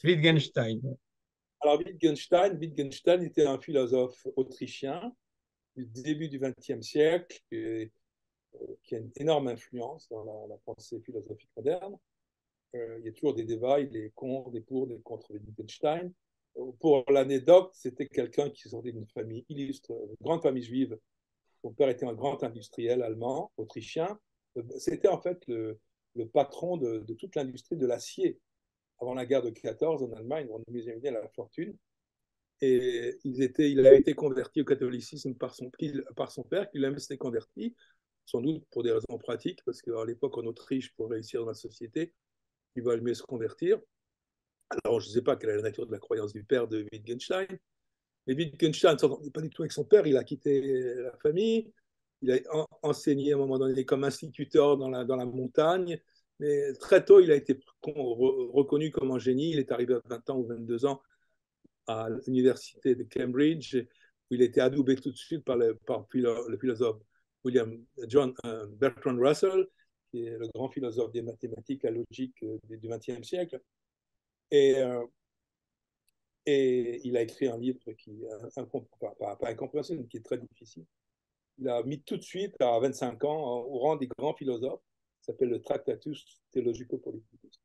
Wittgenstein. Alors Wittgenstein était un philosophe autrichien du début du XXe siècle qui a une énorme influence dans la pensée philosophique moderne. Il y a toujours des débats, il est contre, des pour, des contre Wittgenstein. Pour l'anecdote, c'était quelqu'un qui sortait d'une famille illustre, une grande famille juive. Son père était un grand industriel allemand, autrichien. C'était en fait le patron de toute l'industrie de l'acier avant la guerre de 14 en Allemagne, on imaginait la fortune. Et il a été converti au catholicisme par son père, qui lui-même s'était converti, sans doute pour des raisons pratiques, parce qu'à l'époque en Autriche, pour réussir dans la société, il valait mieux se convertir. Alors, je ne sais pas quelle est la nature de la croyance du père de Wittgenstein, mais Wittgenstein ne s'entendait pas du tout avec son père, il a quitté la famille, il a enseigné à un moment donné comme instituteur dans la montagne, mais très tôt, il a été reconnu comme un génie, il est arrivé à 20 ans ou 22 ans à l'université de Cambridge, où il a été adoubé tout de suite par le philosophe Bertrand Russell, qui est le grand philosophe des mathématiques, la logique du XXe siècle. Et il a écrit un livre qui pas incompréhensible, mais qui est très difficile. Il a mis tout de suite, à 25 ans, au rang des grands philosophes, qui s'appelle le Tractatus Theologico-Politicus.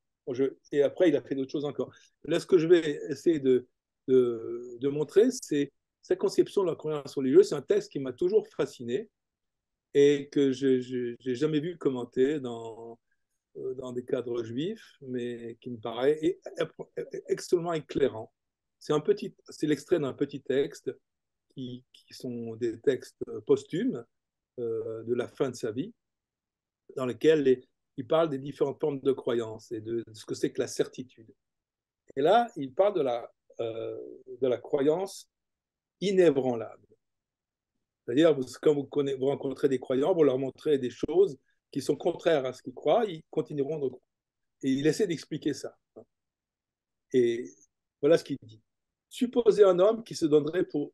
Et après, il a fait d'autres choses encore. Là, ce que je vais essayer de montrer, c'est sa conception de la croyance religieuse. C'est un texte qui m'a toujours fasciné et que je n'ai jamais vu commenté dans des cadres juifs, mais qui me paraît extrêmement éclairant. C'est l'extrait d'un petit texte qui sont des textes posthumes de la fin de sa vie, dans lesquels il parle des différentes formes de croyance et de ce que c'est que la certitude. Et là, il parle de la croyance inébranlable. C'est-à-dire, quand vous rencontrez des croyants, vous leur montrez des choses qui sont contraires à ce qu'ils croient, ils continueront de croire. Et il essaie d'expliquer ça. Et voilà ce qu'il dit. Supposez un homme qui se donnerait pour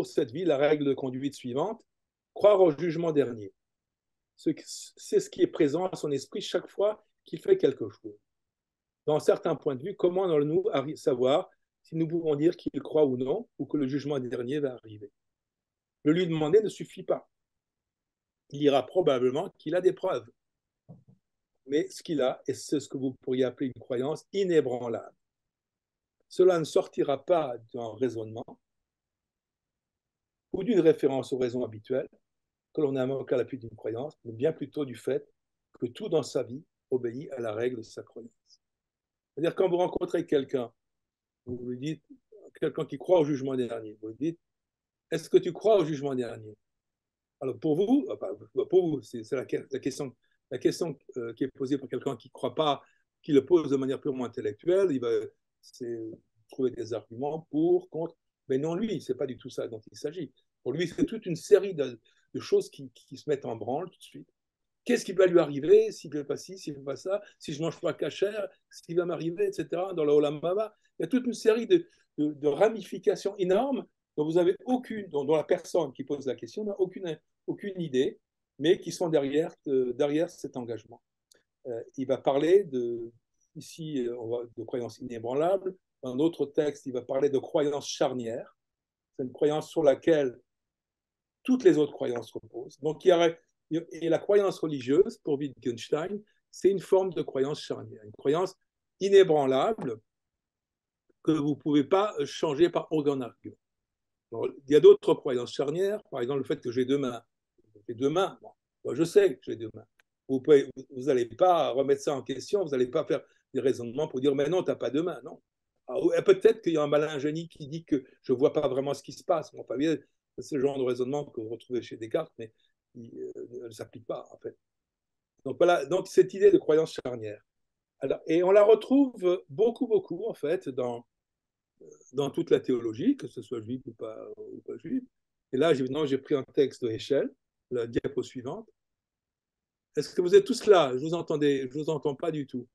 cette vie la règle de conduite suivante, croire au jugement dernier. C'est ce qui est présent à son esprit chaque fois qu'il fait quelque chose. Dans certains points de vue, comment allons-nous savoir si nous pouvons dire qu'il croit ou non, ou que le jugement dernier va arriver? Le lui demander ne suffit pas. Il dira probablement qu'il a des preuves. Mais ce qu'il a, et c'est ce que vous pourriez appeler une croyance inébranlable. Cela ne sortira pas d'un raisonnement ou d'une référence aux raisons habituelles que l'on invoque à l'appui d'une croyance, mais bien plutôt du fait que tout dans sa vie obéit à la règle de sa croyance. C'est-à-dire, quand vous rencontrez quelqu'un, vous lui dites, quelqu'un qui croit au jugement dernier, vous lui dites, est-ce que tu crois au jugement dernier? Alors pour vous, c'est la question qui est posée par quelqu'un qui ne croit pas, qui le pose de manière purement intellectuelle, trouver des arguments pour, contre. Mais non, lui, ce n'est pas du tout ça dont il s'agit. Pour lui, c'est toute une série de choses qui se mettent en branle tout de suite. Qu'est-ce qui va lui arriver s'il ne fait pas ci, s'il ne fait pas ça, si je ne mange pas cachère, ce qui va m'arriver, etc. Dans le Olam Haba, il y a toute une série de ramifications énormes dont vous avez aucune, dont la personne qui pose la question n'a aucune idée, mais qui sont derrière cet engagement. Il va parler ici, de croyances inébranlables. Dans un autre texte, il va parler de croyances charnières. C'est une croyance sur laquelle toutes les autres croyances reposent. Donc, et la croyance religieuse, pour Wittgenstein, c'est une forme de croyance charnière, une croyance inébranlable que vous ne pouvez pas changer par aucun argument. Alors, il y a d'autres croyances charnières, par exemple le fait que j'ai deux mains. J'ai deux mains, bon, je sais que j'ai deux mains. Vous n'allez pas remettre ça en question, vous n'allez pas faire des raisonnements pour dire mais non, tu n'as pas deux mains, non. Peut-être qu'il y a un malin génie qui dit que je ne vois pas vraiment ce qui se passe. Bon, c'est le genre de raisonnement que vous retrouvez chez Descartes, mais il ne s'applique pas en fait. Donc voilà, donc cette idée de croyance charnière. Alors, et on la retrouve beaucoup en fait dans toute la théologie, que ce soit juif ou pas juif. Et là, évidemment, j'ai pris un texte de Heschel, la diapo suivante. Est-ce que vous êtes tous là? Je vous entends pas du tout.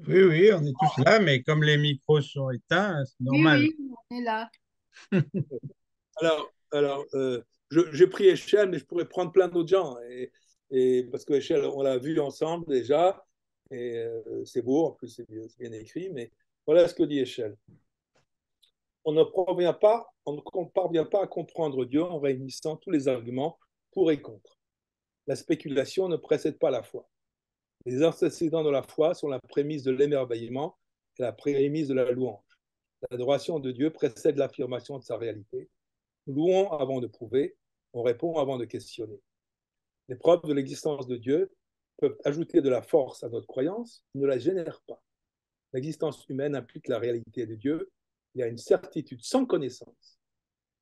Oui, oui, on est tous là, mais comme les micros sont éteints, c'est Oui, normal. oui, on est là. Alors j'ai pris Heschel, mais je pourrais prendre plein d'autres gens. Et parce que Heschel, on l'a vu ensemble déjà, et c'est beau, en plus c'est bien écrit, mais voilà ce que dit Heschel. On ne parvient pas à comprendre Dieu en réunissant tous les arguments pour et contre. La spéculation ne précède pas la foi. Les antécédents de la foi sont la prémisse de l'émerveillement et la prémisse de la louange. L'adoration de Dieu précède l'affirmation de sa réalité. Nous louons avant de prouver, on répond avant de questionner. Les preuves de l'existence de Dieu peuvent ajouter de la force à notre croyance, ne la génèrent pas. L'existence humaine implique la réalité de Dieu. Il y a une certitude sans connaissance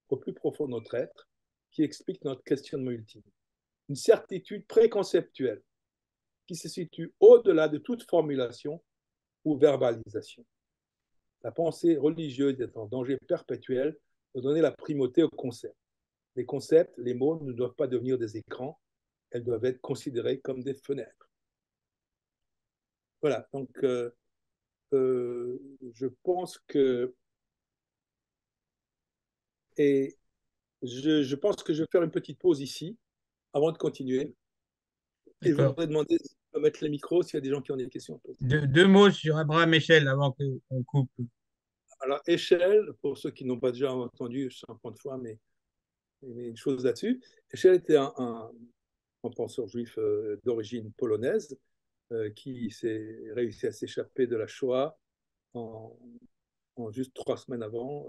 au plus profond de notre être qui explique notre questionnement ultime. Une certitude préconceptuelle qui se situe au-delà de toute formulation ou verbalisation. La pensée religieuse est en danger perpétuel de donner la primauté aux concepts. Les concepts, les mots ne doivent pas devenir des écrans, elles doivent être considérées comme des fenêtres. Voilà, donc je pense que et je pense que je vais faire une petite pause ici avant de continuer. Et je D'accord. voudrais demander de mettre les micros s'il y a des gens qui ont des questions. Deux mots sur Abraham Echel avant qu'on coupe. Alors, Heschel, pour ceux qui n'ont pas déjà entendu, je sais un point de fois, mais une chose là-dessus. Heschel était un penseur juif d'origine polonaise qui s'est réussi à s'échapper de la Shoah en, en juste 3 semaines avant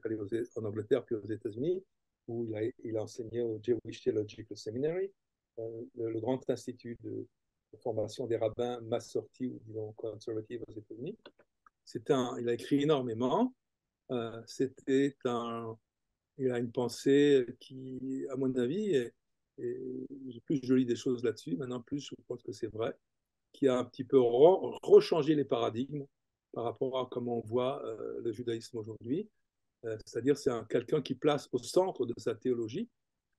d'aller en Angleterre puis aux États-Unis, où il a enseigné au Jewish Theological Seminary, le grand institut de formation des rabbins mass sortis ou disons conservatifs aux États-Unis. Il a écrit énormément. Il a une pensée qui, à mon avis, plus je lis des choses là-dessus, maintenant plus je pense que c'est vrai, qui a un petit peu rechangé les paradigmes par rapport à comment on voit le judaïsme aujourd'hui. C'est-à-dire c'est quelqu'un qui place au centre de sa théologie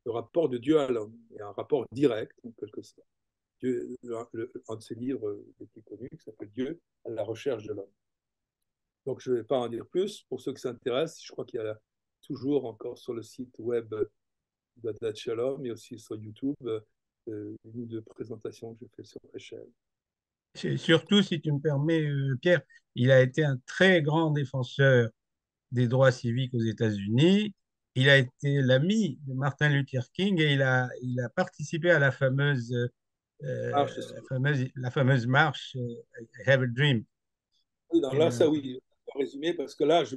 le rapport de Dieu à l'homme, et un rapport direct, en quelque sorte. Un de ses livres les plus connus, qui s'appelle Dieu à la recherche de l'homme. Donc, je ne vais pas en dire plus. Pour ceux qui s'intéressent, je crois qu'il y a toujours encore sur le site web d'Adat Shalom, mais aussi sur YouTube, une ou deux présentations que je fais sur Heschel. Surtout, si tu me permets, Pierre, il a été un très grand défenseur des droits civiques aux États-Unis. Il a été l'ami de Martin Luther King et il a participé à Ah, la fameuse marche I Have a Dream. oui, donc Et, là, ça oui, pour résumer, parce que là, je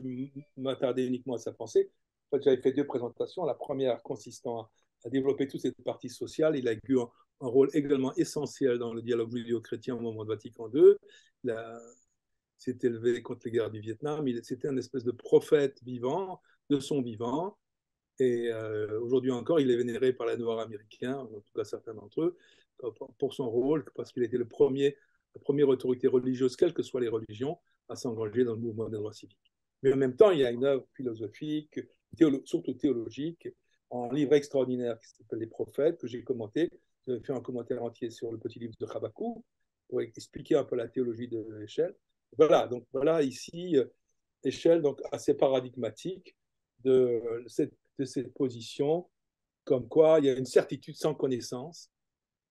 m'attardais uniquement à sa pensée. En fait, j'avais fait deux présentations. La première consistant à développer toute cette partie sociale. Il a eu un rôle également essentiel dans le dialogue judéo-chrétien au moment de Vatican II. Il s'est élevé contre les guerres du Vietnam. C'était un espèce de prophète vivant, de son vivant. Et aujourd'hui encore, il est vénéré par les Noirs américains, en tout cas certains d'entre eux, pour son rôle, parce qu'il était la première autorité religieuse, quelles que soient les religions, à s'engager dans le mouvement des droits civiques. Mais en même temps, il y a une œuvre philosophique, surtout théologique, un livre extraordinaire qui s'appelle Les Prophètes, que j'ai commenté. J'ai fait un commentaire entier sur le petit livre de Habakkuk pour expliquer un peu la théologie de Heschel. Voilà, donc voilà ici Heschel, donc assez paradigmatique de cette position, comme quoi il y a une certitude sans connaissance,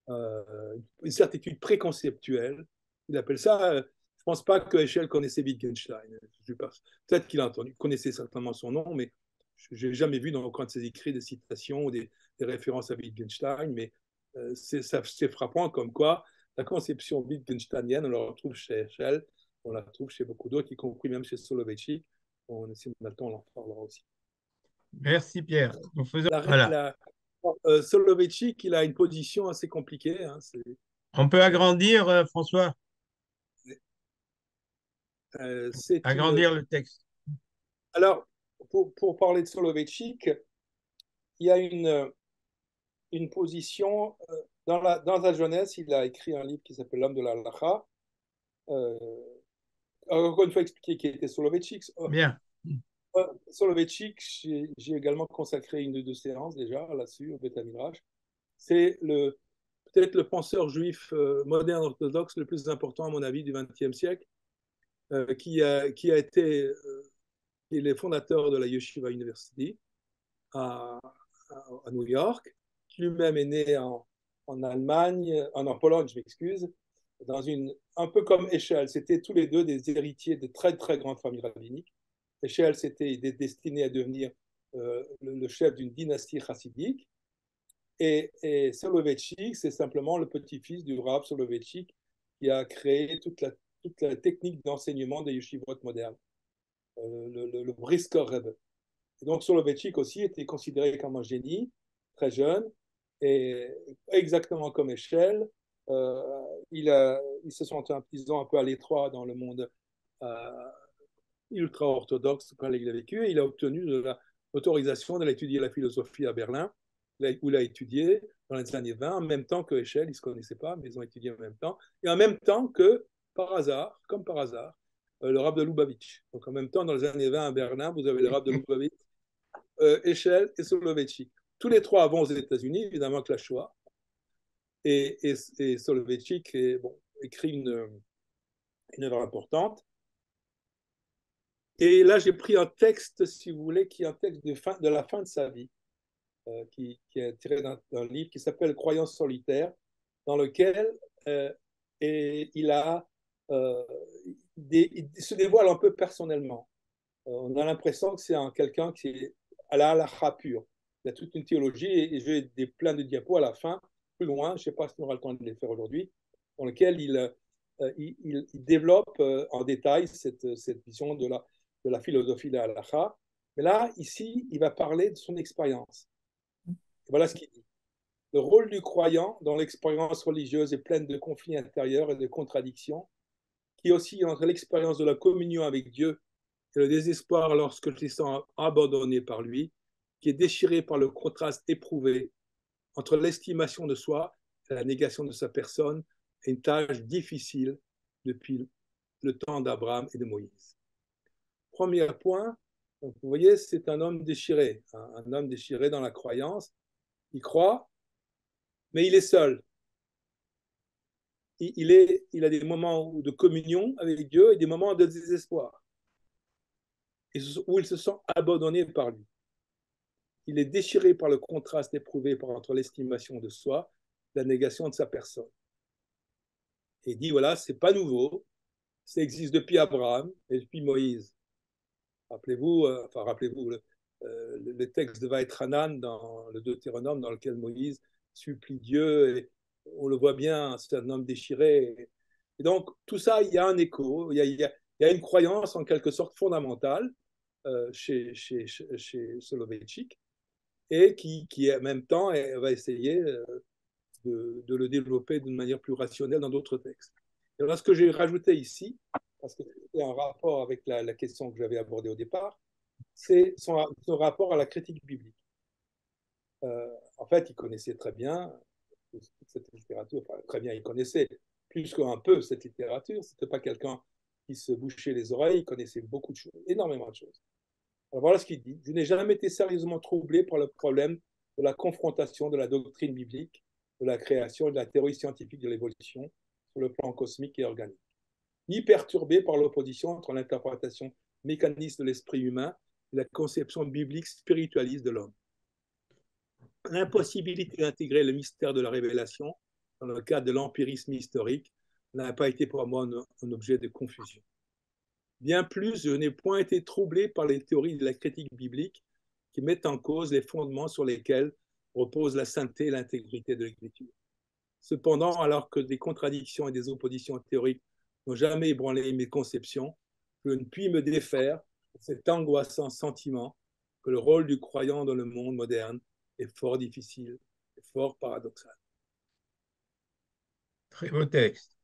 une certitude préconceptuelle. Il appelle ça. Je ne pense pas que Heschel connaissait Wittgenstein. Peut-être qu'il a entendu, connaissait certainement son nom, mais je n'ai jamais vu dans aucun de ses écrits des citations ou des références à Wittgenstein. Mais c'est frappant comme quoi la conception wittgensteinienne, on la retrouve chez Heschel, on la trouve chez beaucoup d'autres, y compris même chez Soloveitchik. Si on a le temps, on en parlera aussi. Merci Pierre. Nous faisons, voilà. Soloveitchik, il a une position assez compliquée. Hein, on peut agrandir, François, agrandir le texte. Alors, pour parler de Soloveitchik, il y a une position. Dans sa jeunesse, il a écrit un livre qui s'appelle L'homme de la Halacha. Encore une fois, expliquer qui était Soloveitchik. Bien. Soloveitchik, j'ai également consacré une ou deux séances déjà là-dessus, au Beth Midrash. C'est peut-être le penseur juif moderne orthodoxe le plus important, à mon avis, du XXe siècle, qui a été qui est le fondateur de la Yeshiva University à New York, qui lui-même est né en Allemagne, en Pologne, je m'excuse, un peu comme Heschel. C'était tous les deux des héritiers de très très grandes familles rabbiniques. Heschel s'était destiné à devenir le chef d'une dynastie chassidique. Et Soloveitchik, c'est simplement le petit-fils du Rav Soloveitchik qui a créé toute la technique d'enseignement des yeshivot modernes, le Brisker Rebbe. Et donc Soloveitchik aussi était considéré comme un génie, très jeune, et exactement comme Heschel, ils se sont disons, un peu à l'étroit dans le monde ultra-orthodoxe quand il a vécu, et il a obtenu l'autorisation d'aller étudier la philosophie à Berlin, où il a étudié dans les années 20, en même temps que Heschel, ils ne se connaissaient pas, mais ils ont étudié en même temps, et en même temps que, comme par hasard, le Rav de Lubavitch. Donc en même temps, dans les années 20 à Berlin, vous avez le Rav de Lubavitch, Heschel et Soloveitchik. Tous les trois vont aux États-Unis, évidemment que la Shoah. Et Soloveitchik écrit une œuvre importante. Et là, j'ai pris un texte, si vous voulez, qui est un texte de la fin de sa vie, qui est tiré d'un livre qui s'appelle Croyance solitaire, dans lequel il se dévoile un peu personnellement. On a l'impression que c'est quelqu'un qui est à la halakha pure. Il y a toute une théologie, et je vais plein de diapos à la fin, plus loin, je ne sais pas si on aura le temps de les faire aujourd'hui, dans lequel il développe en détail cette vision de la philosophie de la halakha. Mais là, ici, il va parler de son expérience. Voilà ce qu'il dit. Le rôle du croyant dans l'expérience religieuse est pleine de conflits intérieurs et de contradictions, qui oscillent entre l'expérience de la communion avec Dieu et le désespoir lorsque je sens abandonné par lui, qui est déchiré par le contraste éprouvé entre l'estimation de soi et la négation de sa personne, est une tâche difficile depuis le temps d'Abraham et de Moïse. Premier point, donc vous voyez, c'est un homme déchiré, un homme déchiré dans la croyance. Il croit, mais il est seul. Il a des moments de communion avec Dieu et des moments de désespoir, où il se sent abandonné par lui. Il est déchiré par le contraste éprouvé entre l'estimation de soi et la négation de sa personne. Et il dit, voilà, c'est pas nouveau, ça existe depuis Abraham et depuis Moïse. Rappelez-vous, le texte de Vaïtranan dans le Deutéronome, dans lequel Moïse supplie Dieu, et on le voit bien, c'est un homme déchiré. Et donc, tout ça, il y a un écho, il y a une croyance en quelque sorte fondamentale chez Soloveitchik, et qui en même temps va essayer de le développer d'une manière plus rationnelle dans d'autres textes. Et alors, ce que j'ai rajouté ici, parce que c'est un rapport avec la question que j'avais abordée au départ, c'est son rapport à la critique biblique. En fait, il connaissait très bien cette littérature, enfin, très bien, il connaissait plus qu'un peu cette littérature. Ce n'était pas quelqu'un qui se bouchait les oreilles, il connaissait beaucoup de choses, énormément de choses. Alors voilà ce qu'il dit. Je n'ai jamais été sérieusement troublé par le problème de la confrontation de la doctrine biblique, de la création et de la théorie scientifique de l'évolution sur le plan cosmique et organique, ni perturbé par l'opposition entre l'interprétation mécaniste de l'esprit humain et la conception biblique spiritualiste de l'homme. L'impossibilité d'intégrer le mystère de la révélation dans le cadre de l'empirisme historique n'a pas été pour moi un objet de confusion. Bien plus, je n'ai point été troublé par les théories de la critique biblique qui mettent en cause les fondements sur lesquels repose la sainteté et l'intégrité de l'Écriture. Cependant, alors que des contradictions et des oppositions théoriques n'ont jamais ébranlé mes conceptions, je ne puis me défaire de cet angoissant sentiment que le rôle du croyant dans le monde moderne est fort difficile et fort paradoxal. Très beau texte.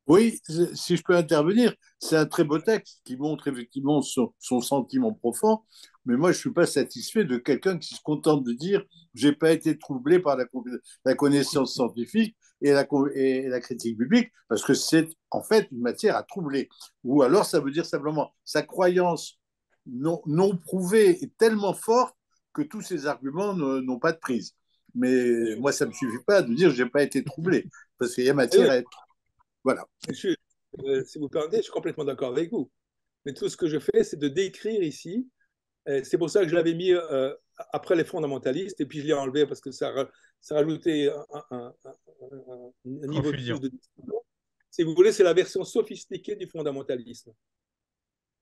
Oui, si je peux intervenir, c'est un très beau texte qui montre effectivement son sentiment profond, mais moi je ne suis pas satisfait de quelqu'un qui se contente de dire « j'ai pas été troublé par la connaissance scientifique et la critique biblique », parce que c'est en fait une matière à troubler. Ou alors ça veut dire simplement sa croyance non prouvée est tellement forte que tous ces arguments n'ont pas de prise. Mais moi, ça ne me suffit pas de dire « j'ai pas été troublé », parce qu'il y a matière à être... Voilà. Si vous permettez, je suis complètement d'accord avec vous. Mais tout ce que je fais, c'est de décrire ici. C'est pour ça que je l'avais mis après les fondamentalistes, et puis je l'ai enlevé parce que ça rajoutait un niveau de plus de discussion. Si vous voulez, c'est la version sophistiquée du fondamentalisme.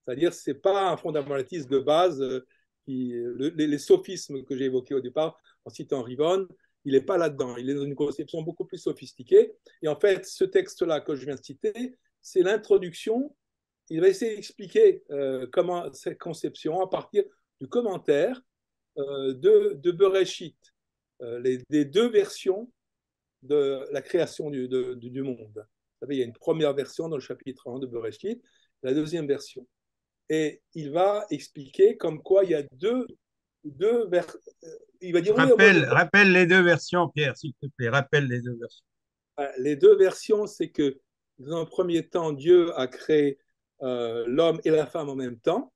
C'est-à-dire, ce n'est pas un fondamentalisme de base. Les sophismes que j'ai évoqués au départ, en citant Rivon, il n'est pas là-dedans. Il est dans une conception beaucoup plus sophistiquée. Et en fait, ce texte-là que je viens de citer, c'est l'introduction. Il va essayer d'expliquer comment cette conception, à partir du commentaire de Bereshit, des deux versions de la création du monde. Vous savez, il y a une première version dans le chapitre 1 de Bereshit, la deuxième version. Et il va expliquer comme quoi il y a deux versions. Il va dire Rappelle les deux versions, Pierre, s'il te plaît. Rappelle les deux versions. Les deux versions, c'est que dans un premier temps, Dieu a créé l'homme et la femme en même temps,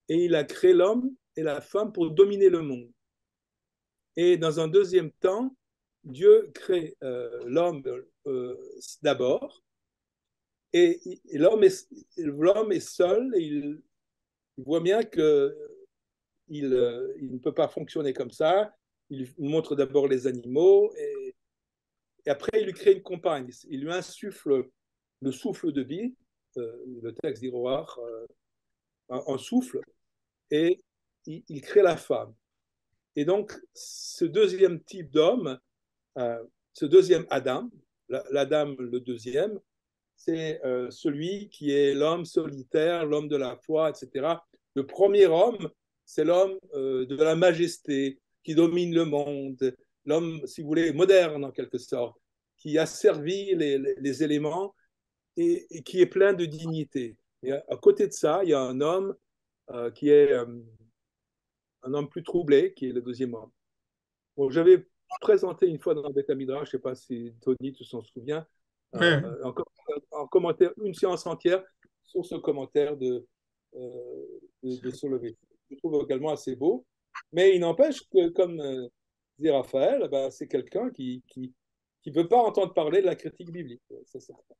et il a créé l'homme et la femme pour dominer le monde. Et dans un deuxième temps, Dieu crée l'homme d'abord, et l'homme est seul, et il voit bien que il ne peut pas fonctionner comme ça. Il montre d'abord les animaux et après il lui crée une compagne. Il lui insuffle le souffle de vie, le texte d'Iroar, un souffle, et il crée la femme. Et donc, ce deuxième type d'homme, ce deuxième Adam, l'Adam le deuxième, c'est celui qui est l'homme solitaire, l'homme de la foi, etc. Le premier homme, c'est l'homme de la majesté, qui domine le monde, l'homme, si vous voulez, moderne en quelque sorte, qui a servi les éléments et qui est plein de dignité. Et à côté de ça, il y a un homme qui est un homme plus troublé, qui est le deuxième homme. Bon, j'avais présenté une fois dans le Beth Midrash, je ne sais pas si Tony tu s'en souviens, en commentaire, une séance entière sur ce commentaire de Solovey. Je trouve également assez beau, mais il n'empêche que, comme dit Raphaël, ben, c'est quelqu'un qui ne veut pas entendre parler de la critique biblique. C'est certain.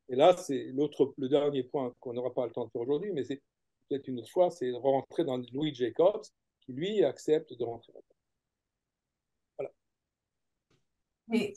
Et là, c'est le dernier point qu'on n'aura pas le temps de faire aujourd'hui, mais c'est peut-être une autre fois, c'est de rentrer dans Louis Jacobs, qui lui accepte de rentrer là-dedans. Voilà. Et